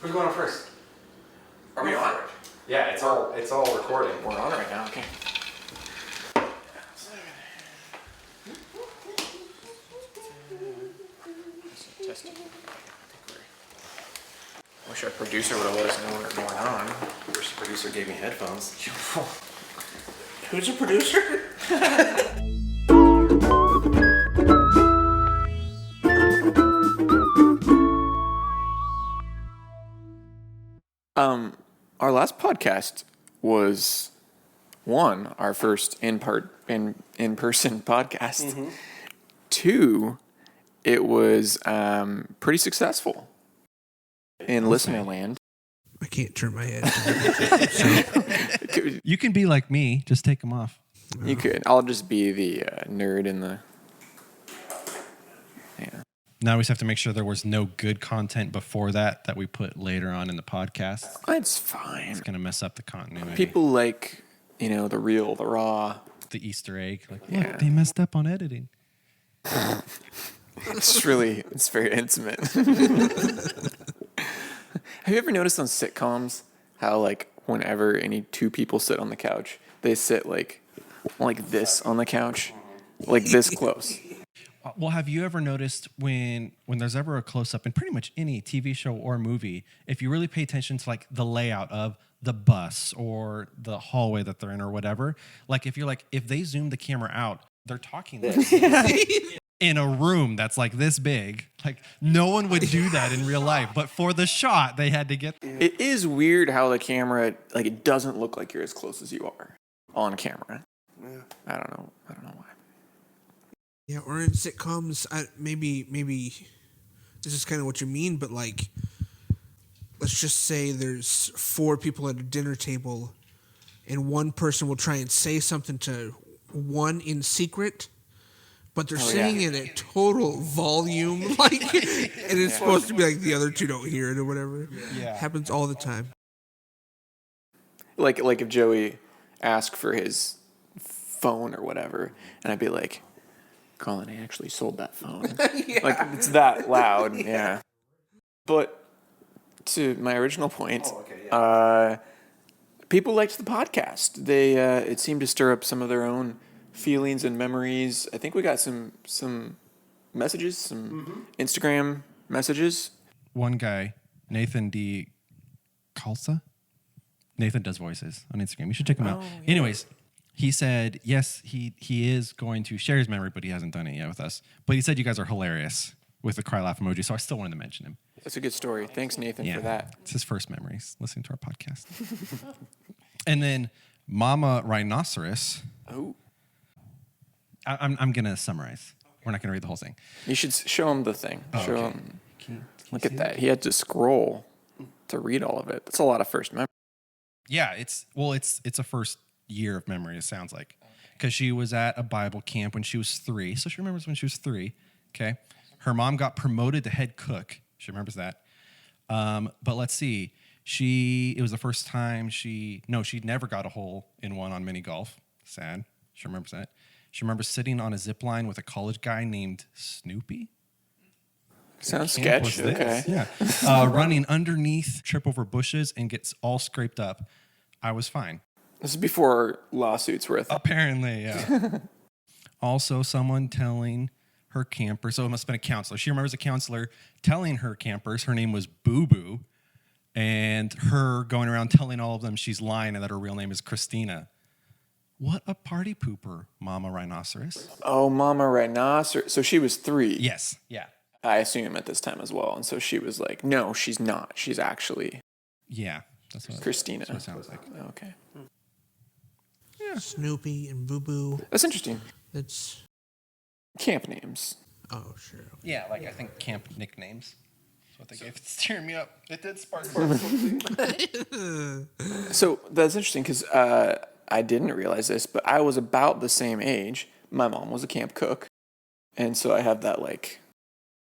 Who's going on first? Are we on? Yeah, it's all recording. We're on right now. Okay. Testing. I wish our producer would have let us know what was going on. First producer gave me headphones. Who's the producer? Our last podcast was our first in-person podcast. Mm-hmm. 2, it was pretty successful in listener land. I can't turn my head. You can be like me. Just take them off. You could. I'll just be the nerd in the... Yeah. Now we just have to make sure there was no good content before that we put later on in the podcast. It's fine. It's going to mess up the continuity. People like, the real, the raw. The Easter egg. Like, Yeah. look, they messed up on editing. It's very intimate. Have you ever noticed on sitcoms how, like, whenever any 2 people sit on the couch, they sit like this on the couch, like this close? Well, have you ever noticed when there's ever a close-up in pretty much any TV show or movie, if you really pay attention to, like, the layout of the bus or the hallway that they're in or whatever, like, if they zoom the camera out, they're talking this in a room that's, like, this big. Like, no one would do that in real life. But for the shot, they had to get... It is weird how the camera, like, it doesn't look like you're as close as you are on camera. Yeah. I don't know why. Yeah, or in sitcoms, maybe this is kind of what you mean, but like, let's just say there's 4 people at a dinner table, and one person will try and say something to one in secret, but they're saying it at total volume, like, and it's supposed to be like the other 2 don't hear it or whatever. Yeah, happens all the time. Like if Joey asked for his phone or whatever, and I'd be like, Colin, I actually sold that phone. Yeah. Like, it's that loud, yeah. But to my original point, people liked the podcast. They it seemed to stir up some of their own feelings and memories. I think we got some messages, some Instagram messages. One guy, Nathan D. Kalsa. Nathan does voices on Instagram. You should check him out. Yeah. Anyways, he said, yes, he is going to share his memory, but he hasn't done it yet with us. But he said you guys are hilarious with the cry laugh emoji, so I still wanted to mention him. That's a good story. Thanks, Nathan, for that. It's his first memories, listening to our podcast. And then Mama Rhinoceros. Oh. I'm going to summarize. We're not going to read the whole thing. You should show him the thing. Show him. Look at that. It? He had to scroll to read all of it. That's a lot of first memories. Yeah, it's a first year of memory, it sounds like, because she was at a Bible camp when she was 3, so she remembers when she was 3. Okay, her mom got promoted to head cook. She remembers that. But let's see, it was the first time she'd never got a hole in one on mini golf. Sad. She remembers that. She remembers sitting on a zip line with a college guy named Snoopy. Sounds sketch. Okay. Yeah. Running underneath, trip over bushes, and gets all scraped up. I was fine. This is before lawsuits were a thing. Apparently, yeah. Also, someone telling her camper, so it must have been a counselor. She remembers a counselor telling her campers her name was Boo Boo, and her going around telling all of them she's lying and that her real name is Christina. What a party pooper, Mama Rhinoceros. Oh, Mama Rhinoceros. So she was 3. Yes, yeah. I assume at this time as well. And so she was like, no, she's not. She's actually... Yeah. That's what Christina. That's what it sounds like. Okay. Yeah. Snoopy and Boo Boo. That's interesting. That's camp names. Oh, sure. Okay. Yeah, like I think camp nicknames. That's what they gave. It's tearing me up. It did spark something. So that's interesting because I didn't realize this, but I was about the same age. My mom was a camp cook. And so I have that like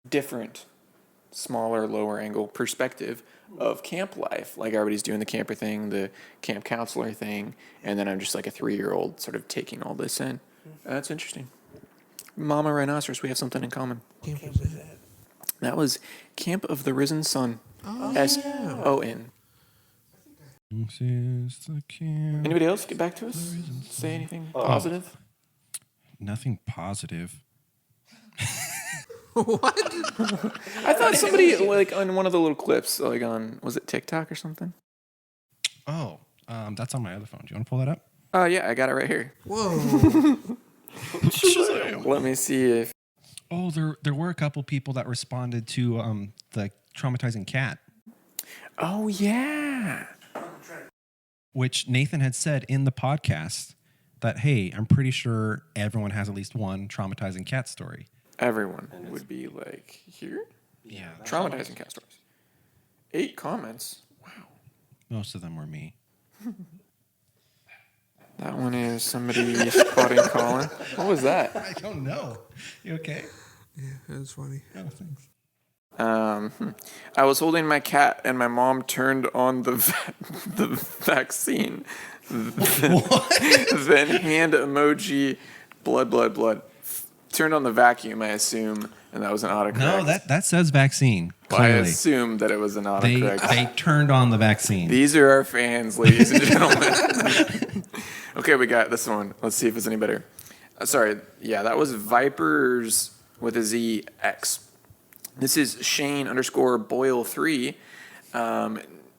different, smaller, lower angle perspective of camp life. Like everybody's doing the camper thing, the camp counselor thing, and then I'm just like a 3-year-old sort of taking all this in. That's interesting. Mama Rhinoceros, we have something in common. Camp was that? That was Camp of the Risen Sun. Oh, S-O-N. This is the camp. Anybody else get back to us? Say anything positive? Nothing positive. What? I thought somebody like on one of the little clips, like on was it TikTok or something? Oh, that's on my other phone. Do you want to pull that up? Yeah, I got it right here. Whoa. Let me see if Oh, there were a couple people that responded to the traumatizing cat, oh yeah. which Nathan had said in the podcast that, hey, I'm pretty sure everyone has at least one traumatizing cat story. Everyone would be like, here? Yeah. Traumatizing cat stories. 8 comments. Wow. Most of them were me. That one is somebody spotting Colin. What was that? I don't know. You okay? Yeah, that's funny. Oh, thanks. I was holding my cat and my mom turned on the vaccine. Then hand emoji, blood. Turned on the vacuum, I assume, and that was an autocorrect. No, that says vaccine. I Clearly, assumed that it was an autocorrect. they turned on the vaccine. These are our fans, ladies and gentlemen. Okay, we got this one. Let's see if it's any better. Sorry, yeah, that was Vipers with a Z X. This is Shane_Boyle3.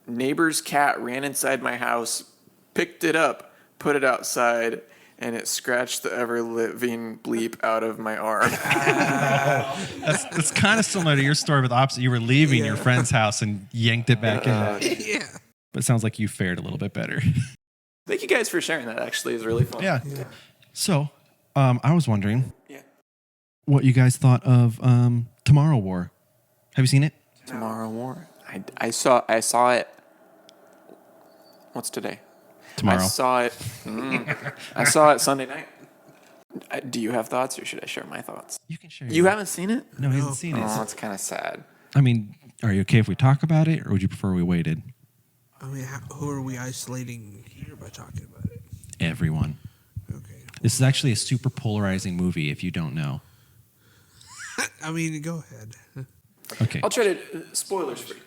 Neighbor's cat ran inside my house, picked it up, put it outside, and it scratched the ever-living bleep out of my arm. That's kind of similar to your story, but the opposite. You were leaving your friend's house and yanked it back in. Yeah. But it sounds like you fared a little bit better. Thank you guys for sharing that. Actually, it's really fun. Yeah. So, I was wondering Yeah. what you guys thought of Tomorrow War. Have you seen it? Tomorrow War. I saw it. What's today? Tomorrow. I saw it. I saw it Sunday night. Do you have thoughts, or should I share my thoughts? You can share. You haven't seen it? No, he hasn't seen it. Oh, that's kind of sad. I mean, are you okay if we talk about it, or would you prefer we waited? I mean, who are we isolating here by talking about it? Everyone. Okay. This is actually a super polarizing movie, if you don't know. I mean, go ahead. Okay. I'll try to spoilers free.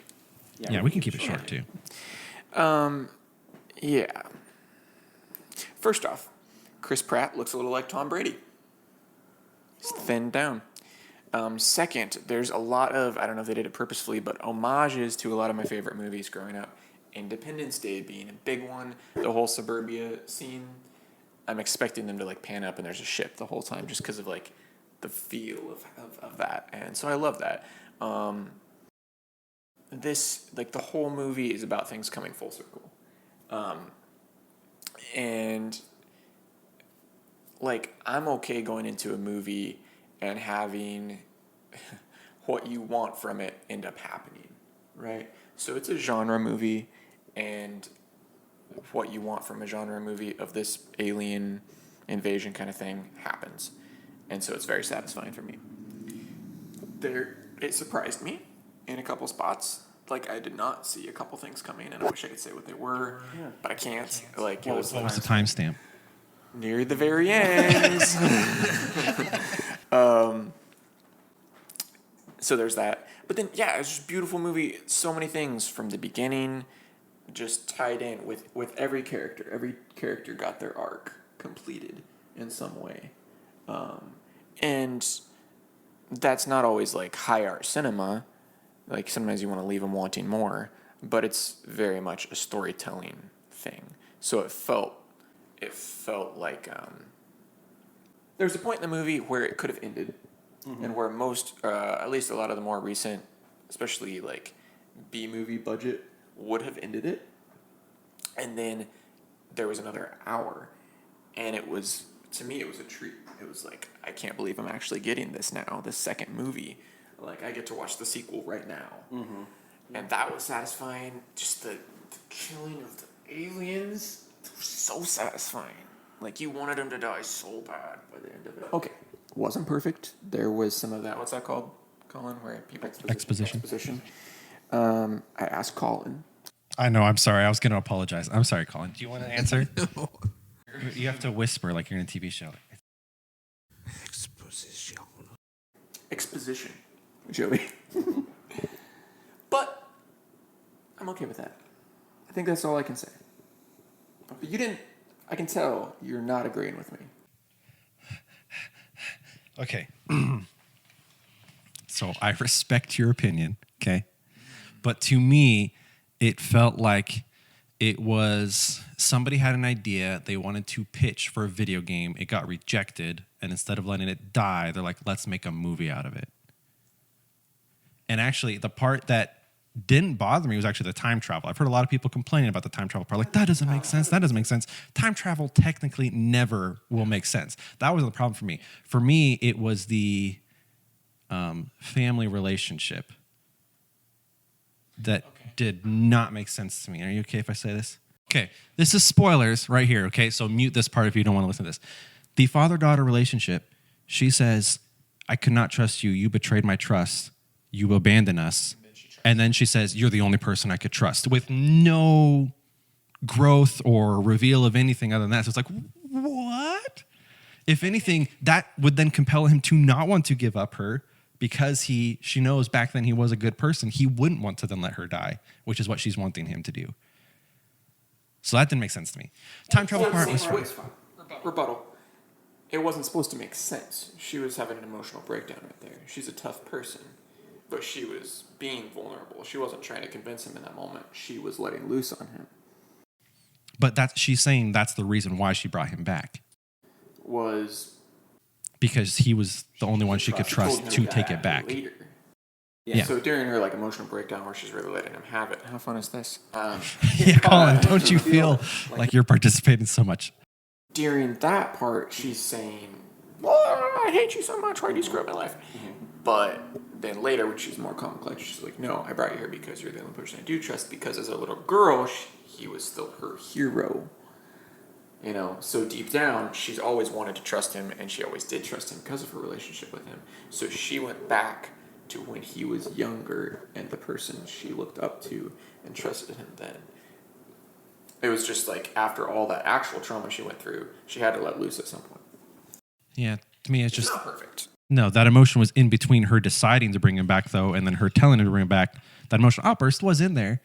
Yeah, we can keep it short too. Yeah. First off, Chris Pratt looks a little like Tom Brady. He's thinned down. Second, there's a lot of, I don't know if they did it purposefully, but homages to a lot of my favorite movies growing up. Independence Day being a big one. The whole suburbia scene. I'm expecting them to like pan up and there's a ship the whole time just because of like the feel of that. And so I love that. This, like the whole movie is about things coming full circle. And like I'm okay going into a movie and having what you want from it end up happening, right? So it's a genre movie, and what you want from a genre movie of this alien invasion kind of thing happens. And so it's very satisfying for me. It surprised me in a couple spots. Like I did not see a couple things coming, and I wish I could say what they were, but I can't. Like it was What was the timestamp? near the very end. So there's that. But then, yeah, it's just a beautiful movie. So many things from the beginning just tied in with every character. Every character got their arc completed in some way. And that's not always like high art cinema. Like sometimes you want to leave them wanting more. But it's very much a storytelling thing. So it felt like there's a point in the movie where it could have ended. Mm-hmm. And where most, at least a lot of the more recent, especially like B-movie budget, would have ended it. And then there was another hour. And it was, to me, it was a treat. It was like, I can't believe I'm actually getting this now, this second movie. Like, I get to watch the sequel right now. Mm-hmm. And that was satisfying. Just the killing of the aliens was so satisfying. Like, you wanted them to die so bad by the end of it. Okay. Wasn't perfect. There was some of that. What's that called, Colin? Where people exposition. I asked Colin. I know. I'm sorry. I was going to apologize. I'm sorry, Colin. Do you want to answer? No. You have to whisper like you're in a TV show. Exposition. Joey. But I'm okay with that. I think that's all I can say. But you didn't. I can tell you're not agreeing with me. Okay. So I respect your opinion, okay? But to me, it felt like it was somebody had an idea they wanted to pitch for a video game. It got rejected. And instead of letting it die, they're like, let's make a movie out of it. And actually, the part that didn't bother me was actually the time travel. I've heard a lot of people complaining about the time travel part. Like, that doesn't make sense. That doesn't make sense. Time travel technically never will make sense. That wasn't the problem for me. For me, it was the family relationship that did not make sense to me. Are you okay if I say this? Okay, this is spoilers right here, okay? So mute this part if you don't want to listen to this. The father-daughter relationship, she says, I could not trust you. You betrayed my trust. You abandoned us. And then she says, you're the only person I could trust, with no growth or reveal of anything other than that. So it's like, what? If anything, that would then compel him to not want to give up her, because she knows back then he was a good person. He wouldn't want to then let her die, which is what she's wanting him to do. So that didn't make sense to me. Time travel part was fine. Rebuttal. It wasn't supposed to make sense. She was having an emotional breakdown right there. She's a tough person, but she was being vulnerable. She wasn't trying to convince him in that moment. She was letting loose on him. But she's saying that's the reason why she brought him back. Was because he was the only one she could trust to take it back. Later. Yeah. So during her like emotional breakdown where she's really letting him have it. How fun is this? Yeah, Colin, don't you feel like you're participating so much? During that part, she's saying, "Oh, I hate you so much. Why do you screw up my life?" But then later, when she's more calm and collected, she's like, "No, I brought you here because you're the only person I do trust. Because as a little girl, he was still her hero. You know, so deep down, she's always wanted to trust him, and she always did trust him because of her relationship with him. So she went back to when he was younger and the person she looked up to and trusted him then. It was just like after all that actual trauma she went through, she had to let loose at some point. Yeah, to me, it's just not perfect. No, that emotion was in between her deciding to bring him back, though, and then her telling him to bring him back. That emotional outburst was in there.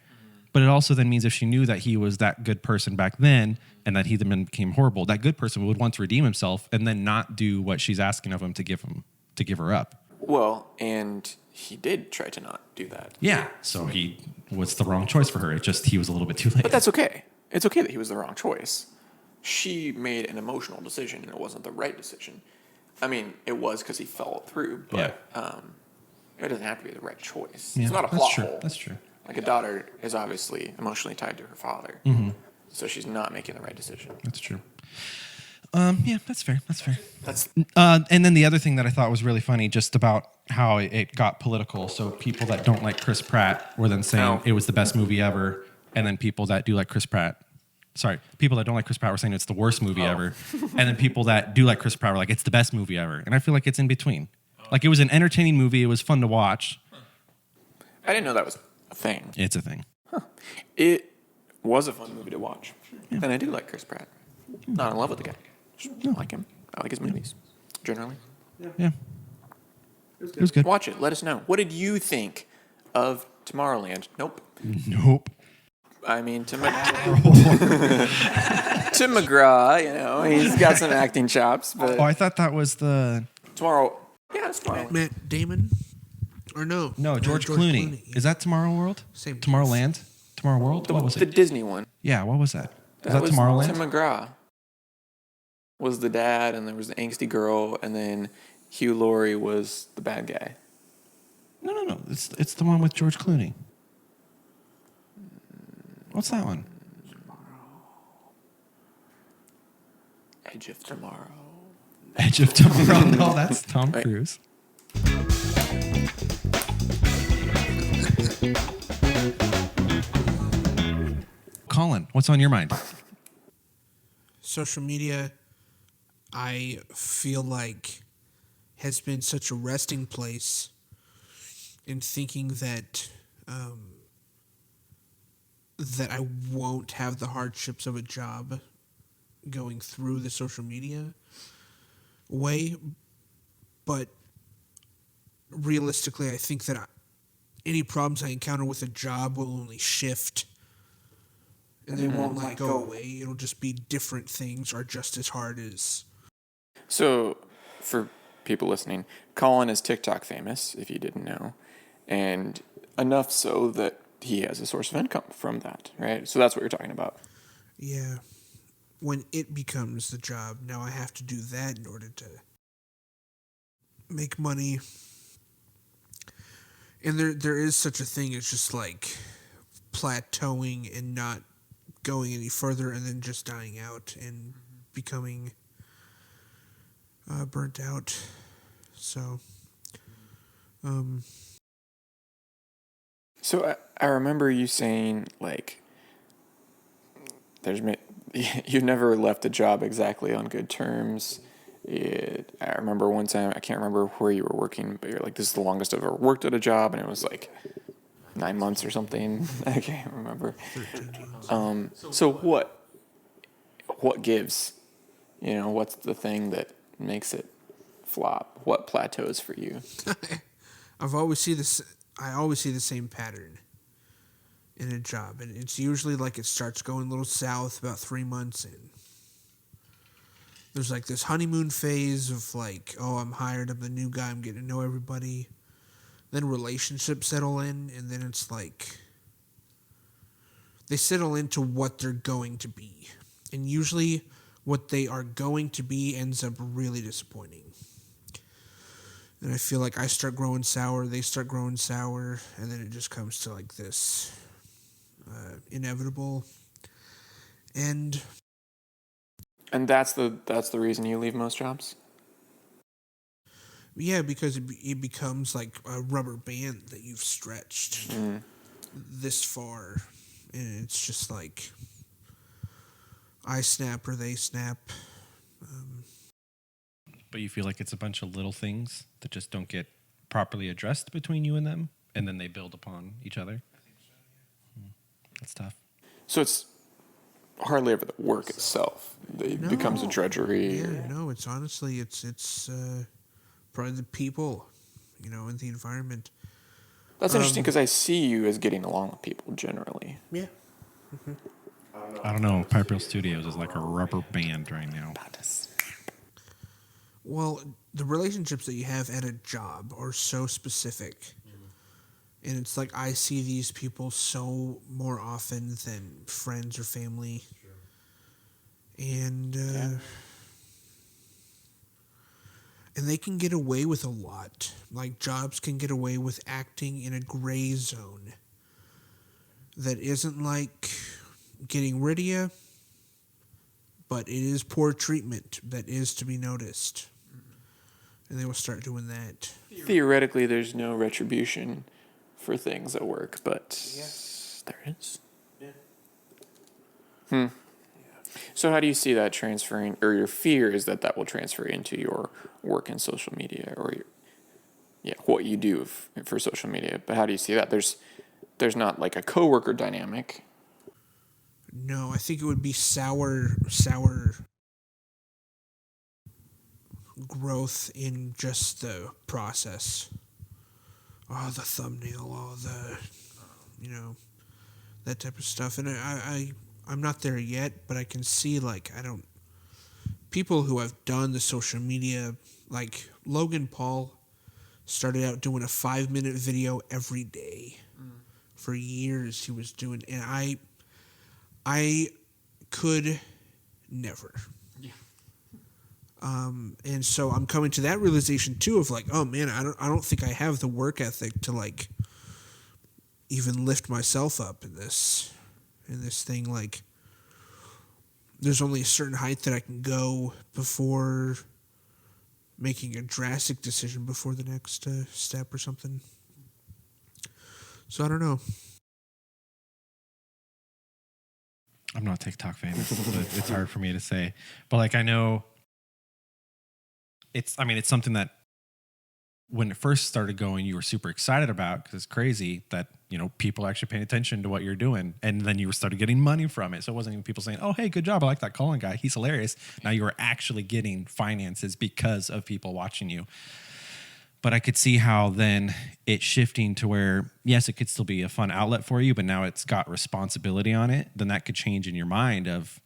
But it also then means if she knew that he was that good person back then and that he then became horrible, that good person would want to redeem himself and then not do what she's asking of him to give her up. Well, and he did try to not do that. Yeah. So he was the wrong choice for her. It just, he was a little bit too late. But that's okay. It's okay that he was the wrong choice. She made an emotional decision and it wasn't the right decision. I mean, it was because he followed through, but it doesn't have to be the right choice. Yeah, it's not a plot true. hole. That's true. Like a daughter is obviously emotionally tied to her father. Mm-hmm. So she's not making the right decision. That's true. Yeah, that's fair. That's fair. That's and then the other thing that I thought was really funny, just about how it got political. So people that don't like Chris Pratt were then saying it was the best movie ever, and then people that do like Chris Pratt, people that don't like Chris Pratt were saying it's the worst movie ever, and then people that do like Chris Pratt were like it's the best movie ever. And I feel like it's in between. Like it was an entertaining movie. It was fun to watch. I didn't know that was a thing. It's a thing. It was a fun movie to watch. Yeah. And I do like Chris Pratt. Not in love with the guy. Just like him. I like his movies, generally. Yeah. It was good. Watch it. Let us know. What did you think of Tomorrowland? Nope. I mean, Tim McGraw, you know, he's got some acting chops. But I thought that was the... Tomorrow. Yeah, it's Tomorrow. Matt Damon? Or no? No, George Clooney. Yeah. Is that Tomorrow World? Same. Tomorrowland? Tomorrow World? What was The it? Disney one. Yeah, what was that? That was was Tomorrowland? Tim McGraw was the dad, and there was the angsty girl, and then Hugh Laurie was the bad guy. No. It's the one with George Clooney. What's that one? Edge of Tomorrow. Edge of Tomorrow. No, that's Tom Cruise. Colin, what's on your mind? Social media, I feel like, has been such a resting place in thinking that that I won't have the hardships of a job going through the social media way. But realistically, I think that any problems I encounter with a job will only shift. And they won't like go away. It'll just be different things are just as hard as. So, for people listening, Colin is TikTok famous, if you didn't know, and enough so that he has a source of income from that, right? So that's what you're talking about. Yeah. When it becomes the job, now I have to do that in order to make money. And there is such a thing as just like plateauing and not going any further and then just dying out and becoming burnt out. So, So I remember you saying, like, you've never left a job exactly on good terms. I remember one time, I can't remember where you were working, but you're like, this is the longest I've ever worked at a job, and it was like 9 months or something. I can't remember. So what gives? You know, what's the thing that makes it flop? What plateaus for you? I always see the same pattern in a job, and it's usually like it starts going a little south about 3 months in. There's like this honeymoon phase of like, oh, I'm hired, I'm the new guy, I'm getting to know everybody. Then relationships settle in, and then it's like they settle into what they're going to be. And usually what they are going to be ends up really disappointing. And I feel like I start growing sour, they start growing sour, and then it just comes to like this inevitable end. And that's the reason you leave most jobs? Yeah, because it becomes like a rubber band that you've stretched this far. And it's just like I snap or they snap. But you feel like it's a bunch of little things that just don't get properly addressed between you and them, and then they build upon each other? I think so, yeah. That's tough. So it's hardly ever the work itself. It becomes a drudgery. Yeah, no, it's honestly, it's probably the people, and the environment. That's interesting because I see you as getting along with people generally. Yeah. I don't know. Piper Studios is like a rubber band right now. Well, the relationships that you have at a job are so specific. And it's like I see these people so more often than friends or family. And and they can get away with a lot. Like jobs can get away with acting in a gray zone that isn't like getting rid of you, but it is poor treatment that is to be noticed. And they will start doing that. Theoretically, there's no retribution for things at work, but there is. Yeah. So how do you see that transferring, or your fear is that will transfer into your work in social media, or what you do for social media? But how do you see that? There's not like a coworker dynamic. No, I think it would be sour growth in just the process. Oh, the thumbnail, that type of stuff. And I'm not there yet, but I can see people who have done the social media, like Logan Paul started out doing a 5-minute video every day. For years he was doing, and I could never. Yeah. And so I'm coming to that realization too of like, oh man, I don't think I have the work ethic to like even lift myself up in this thing. Like, there's only a certain height that I can go before making a drastic decision before the next step or something. So I don't know. I'm not TikTok famous, but it's hard for me to say. But like I know it's something that when it first started going, you were super excited about because it's crazy that, people are actually paying attention to what you're doing. And then you started getting money from it. So it wasn't even people saying, oh, hey, good job. I like that Colin guy. He's hilarious. Now you were actually getting finances because of people watching you. But I could see how then it shifting to where, yes, it could still be a fun outlet for you, but now it's got responsibility on it. Then that could change in your mind of,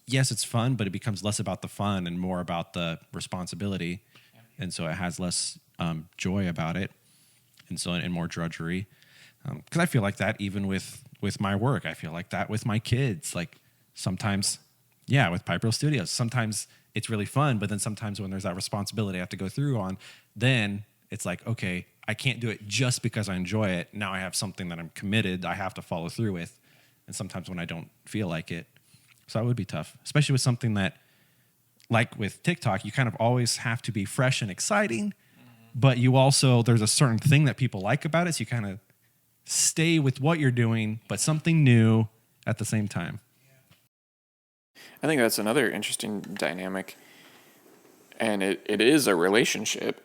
yes, it's fun, but it becomes less about the fun and more about the responsibility. And so it has less joy about it. And more drudgery. Because I feel like that even with my work. I feel like that with my kids. Like sometimes, yeah, with Piper Studios, sometimes it's really fun, but then sometimes when there's that responsibility I have to go through on, then it's like, okay, I can't do it just because I enjoy it. Now I have something that I'm committed, I have to follow through with. And sometimes when I don't feel like it. So that would be tough, especially with something that, like with TikTok, you kind of always have to be fresh and exciting, but you also, there's a certain thing that people like about it, so you kind of stay with what you're doing, but something new at the same time. I think that's another interesting dynamic, and it is a relationship.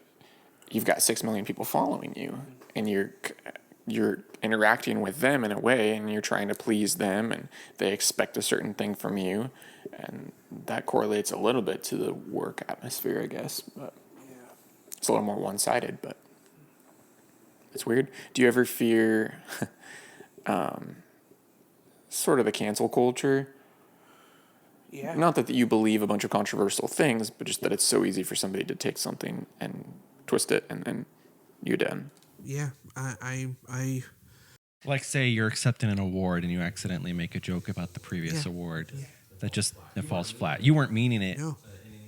You've got 6 million people following you, and you're interacting with them in a way, and you're trying to please them, and they expect a certain thing from you, and that correlates a little bit to the work atmosphere, I guess. But it's a little more one-sided, but it's weird. Do you ever fear sort of the cancel culture? Yeah. Not that you believe a bunch of controversial things, but just that it's so easy for somebody to take something and twist it, and then you're done. Yeah. I Like say you're accepting an award and you accidentally make a joke about the previous Yeah. award. That just it falls flat. You weren't meaning it no.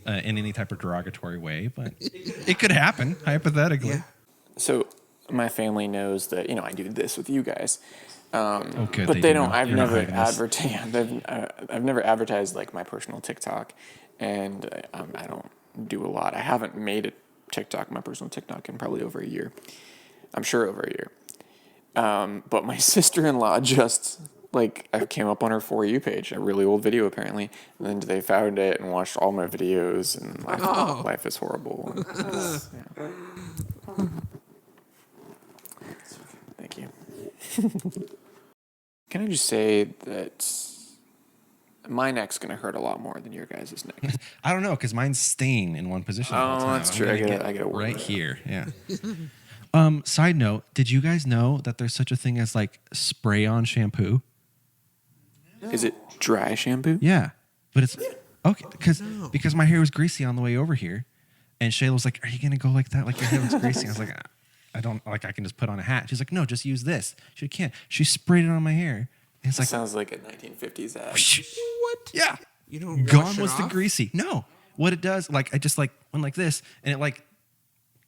in any type of derogatory way, but it could happen, hypothetically. Yeah. So my family knows that, I do this with you guys. Okay, But they do don't. know. I've You're not never hiding this. advertised. I've never advertised like my personal TikTok, and I don't do a lot. I haven't made a TikTok, my personal TikTok, in probably over a year. I'm sure over a year. But my sister-in-law just I came up on her For You page, a really old video apparently, and then they found it and watched all my videos, and life is horrible. Yeah. Thank you. Can I just say that my neck's going to hurt a lot more than your guys' neck? I don't know, because mine's staying in one position. the whole Oh, time. that's I'm true. gonna I get gotta work right on that. here. Yeah. Side note: did you guys know that there's such a thing as like spray-on shampoo? Is it dry shampoo? Yeah, but it's okay because my hair was greasy on the way over here, and Shayla was like, "Are you gonna go like that? Like your hair was greasy?" I was like, "I don't like. I can just put on a hat." She's like, "No, just use this." She can't. She sprayed it on my hair. And it's That like, sounds like a 1950s ad. What? yeah, You don't wash gone it was the off? greasy. No, what it does, like I just like went like this, and it like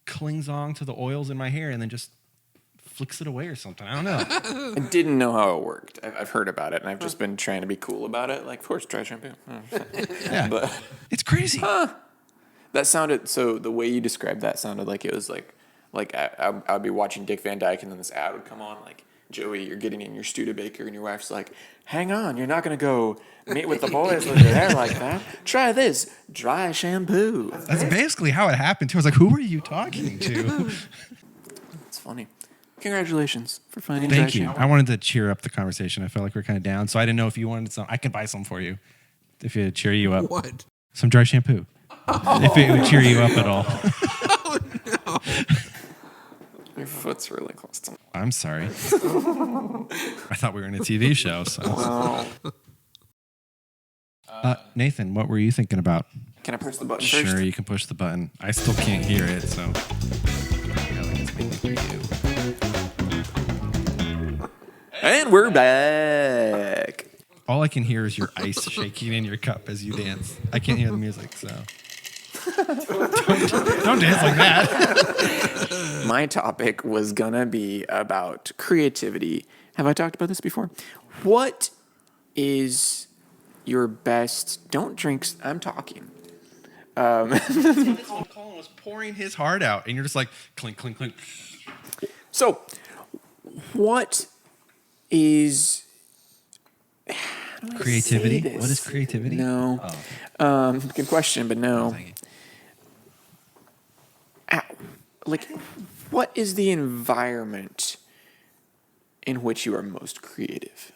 clings on to the oils in my hair, and then just flicks it away or something. I don't know. I didn't know how it worked. I've heard about it, and I've just been trying to be cool about it. Like, of course, dry shampoo. Yeah, But it's crazy. that sounded, so the way you described that sounded like it was like I'd be watching Dick Van Dyke, and then this ad would come on, like, Joey, you're getting in your Studebaker, and your wife's like, hang on, you're not going to go meet with the boys with your hair like that. Try this, dry shampoo. That's basically how it happened too. I was like, who were you talking to? It's funny. Congratulations for finding Thank dry you. shampoo. I wanted to cheer up the conversation. I felt like we're kind of down, so I didn't know if you wanted some. I can buy some for you if it cheer you up. What? Some dry shampoo. If it would cheer you up at all. Your foot's really close to me. I'm sorry. I thought we were in a TV show. So, Nathan, what were you thinking about? Can I press the button Sure, first? you can push the button. I still can't hear it, so. Yeah, like it's mainly for you. And we're back. All I can hear is your ice shaking in your cup as you dance. I can't hear the music, so. Don't dance like that. My topic was gonna be about creativity. Have I talked about this before? What is your best? Don't drink. I'm talking. Colin was pouring his heart out, and you're just like clink, clink, clink. So, what is how do I Creativity? say this? What is creativity? No. Good question, but no. Like, what is the environment in which you are most creative?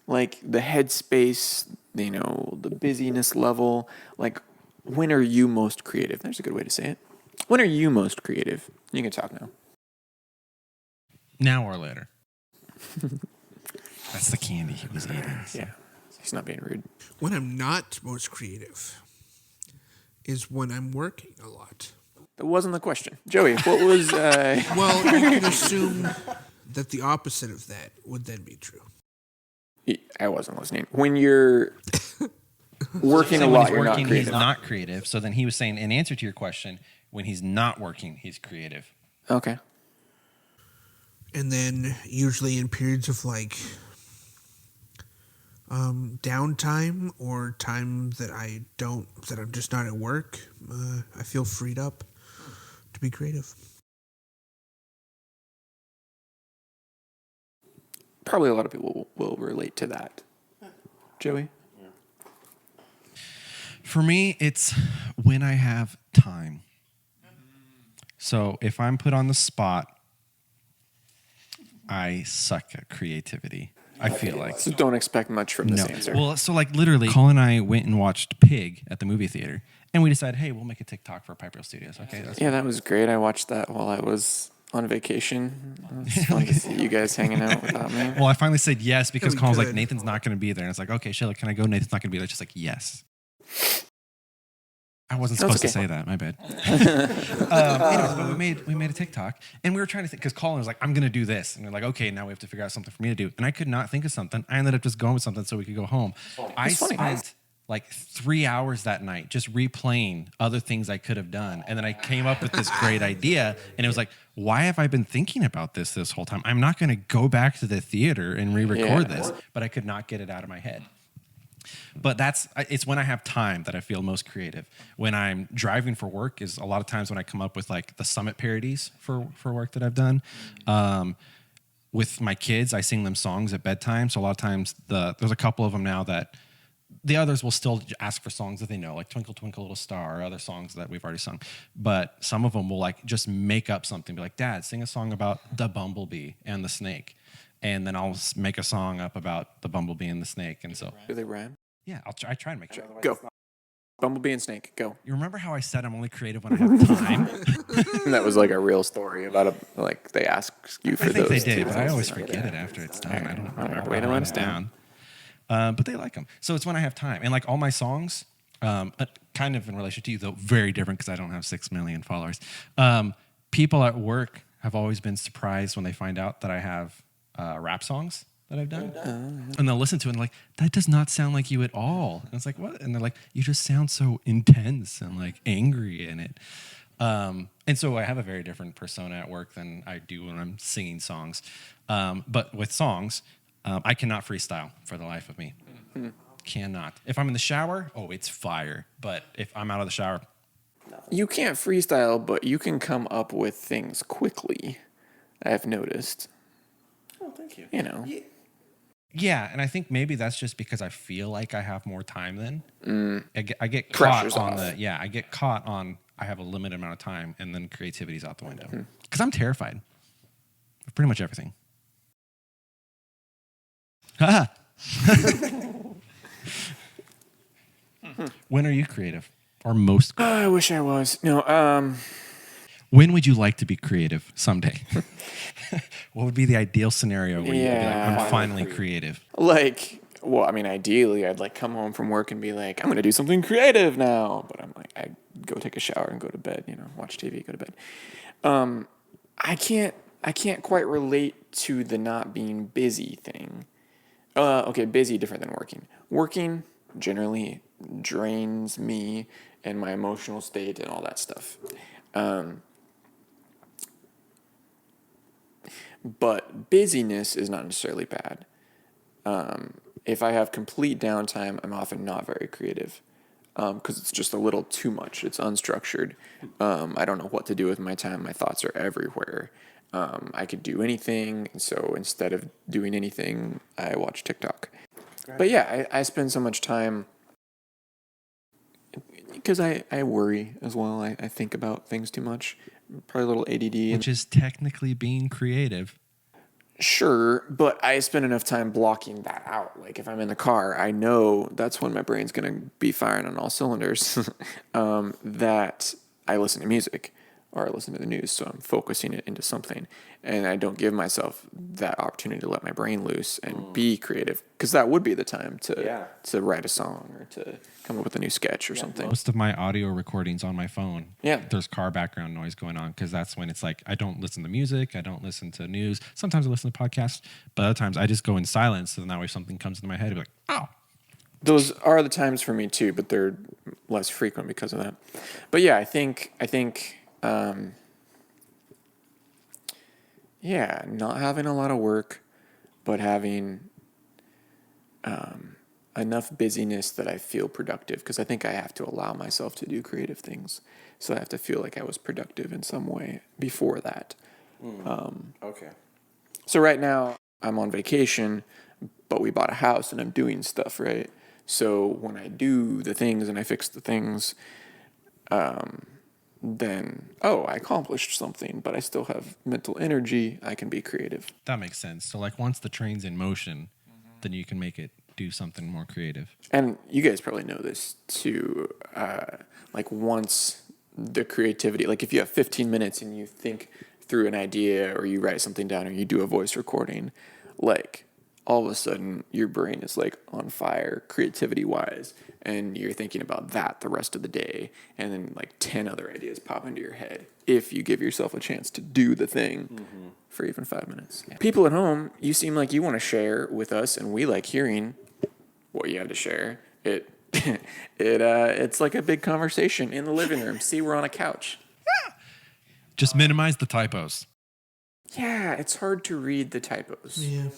Like the headspace, the busyness level. Like, when are you most creative? There's a good way to say it. When are you most creative? You can talk now. Now or later. That's the candy he was eating. So. Yeah. He's not being rude. When I'm not most creative is when I'm working a lot. That wasn't the question. Joey, what was... Well, you can assume that the opposite of that would then be true. I wasn't listening. When you're working a When lot, he's you're not working, creative. he's not creative. So then he was saying, in answer to your question, when he's not working, he's creative. Okay. And then usually in periods of like downtime or time that I'm just not at work, I feel freed up to be creative. Probably a lot of people will relate to that. Joey? For me, it's when I have time. So if I'm put on the spot, I suck at creativity. I feel like. So don't expect much from this answer. Well, so like literally, Colin and I went and watched Pig at the movie theater, and we decided, hey, we'll make a TikTok for Piper Studios. Okay, that's Yeah, that was great. I watched that while I was on vacation. It was fun to see you guys hanging out without me. Well, I finally said yes because Really Colin was like, good. Nathan's not going to be there. And it's like, okay, Sheila, can I go? Nathan's not going to be there. Just like, yes. I wasn't supposed to say that. My bad. Anyways, but we made a TikTok, and we were trying to think because Colin was like, "I'm gonna do this," and we're like, "Okay, now we have to figure out something for me to do." And I could not think of something. I ended up just going with something so we could go home. I spent like 3 hours that night just replaying other things I could have done, and then I came up with this great idea, and it was like, "Why have I been thinking about this whole time? I'm not gonna go back to the theater and re-record this," but I could not get it out of my head. But it's when I have time that I feel most creative. When I'm driving for work is a lot of times when I come up with like the summit parodies for work that I've done. With my kids, I sing them songs at bedtime. So a lot of times there's a couple of them now that the others will still ask for songs that they know, like Twinkle, Twinkle, Little Star, or other songs that we've already sung. But some of them will like just make up something, be like, Dad, sing a song about the bumblebee and the snake. And then I'll make a song up about the bumblebee and the snake. And so, Do they rhyme? yeah, I try to make sure. Go. Bumblebee and Snake, go. You remember how I said I'm only creative when I have time? That was like a real story about like they ask you for I think those they did, two but I things. always forget it after it's done. I don't remember. Way to let us down. But they like them. So it's when I have time. And like all my songs, kind of in relation to you, though very different because I don't have 6 million followers. People at work have always been surprised when they find out that I have rap songs that I've done. And they'll listen to it and like, that does not sound like you at all. And it's like, what? And they're like, you just sound so intense and like angry in it. And so I have a very different persona at work than I do when I'm singing songs. But with songs, I cannot freestyle for the life of me. Cannot. If I'm in the shower, it's fire. But if I'm out of the shower, You can't freestyle, but you can come up with things quickly. I have noticed. Oh, thank you. You know. yeah, and I think maybe that's just because I feel like I have more time then. I get Pressure's caught on off. I get caught on I have a limited amount of time and then creativity's out the window. Because I'm terrified of pretty much everything. When are you creative? Or most creative? I wish I was. No, When would you like to be creative someday? What would be the ideal scenario where you'd be like, Yeah. I'm finally creative? like, well, I mean, ideally, I'd like come home from work and be like, I'm going to do something creative now. But I'm like, I go take a shower and go to bed, watch TV, go to bed. I can't quite relate to the not being busy thing. Okay, busy different than working. Working generally drains me and my emotional state and all that stuff. But busyness is not necessarily bad. If I have complete downtime, I'm often not very creative because it's just a little too much. It's unstructured. I don't know what to do with my time. My thoughts are everywhere. I could do anything. So instead of doing anything, I watch TikTok. But yeah, I spend so much time because I worry as well. I think about things too much. Probably a little ADD. Which is technically being creative. Sure, but I spend enough time blocking that out. Like if I'm in the car, I know that's when my brain's going to be firing on all cylinders, that I listen to music. or I listen to the news. So I'm focusing it into something, and I don't give myself that opportunity to let my brain loose and be creative, because that would be the time to write a song or to come up with a new sketch or something. Most of my audio recordings on my phone, Yeah. there's car background noise going on because that's when it's like I don't listen to music, I don't listen to news. Sometimes I listen to podcasts, but other times I just go in silence, so then that way something comes into my head, I'll be like, oh. Those are the times for me too, but they're less frequent because of that. But yeah, I think, not having a lot of work, but having enough busyness that I feel productive, because I think I have to allow myself to do creative things. So I have to feel like I was productive in some way before that. Okay. So right now I'm on vacation, but we bought a house and I'm doing stuff, right? So when I do the things and I fix the things, then, I accomplished something, but I still have mental energy. I can be creative. That makes sense. So like once the train's in motion, then you can make it do something more creative. And you guys probably know this too. Like once the creativity, like if you have 15 minutes and you think through an idea or you write something down or you do a voice recording, like all of a sudden your brain is like on fire creativity wise, and you're thinking about that the rest of the day, and then like 10 other ideas pop into your head if you give yourself a chance to do the thing for even 5 minutes. People at home, you seem like you want to share with us, and we like hearing what you have to share. It's like a big conversation in the living room. See, we're on a couch. Just minimize the typos. Yeah, it's hard to read the typos. Yeah.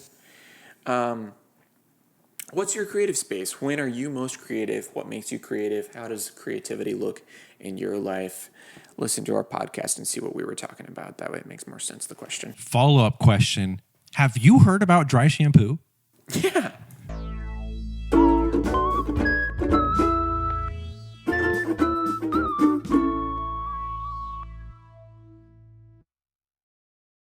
What's your creative space? When are you most creative? What makes you creative? How does creativity look in your life? Listen to our podcast and see what we were talking about. That way it makes more sense, the question. Follow-up question. Have you heard about dry shampoo? Yeah.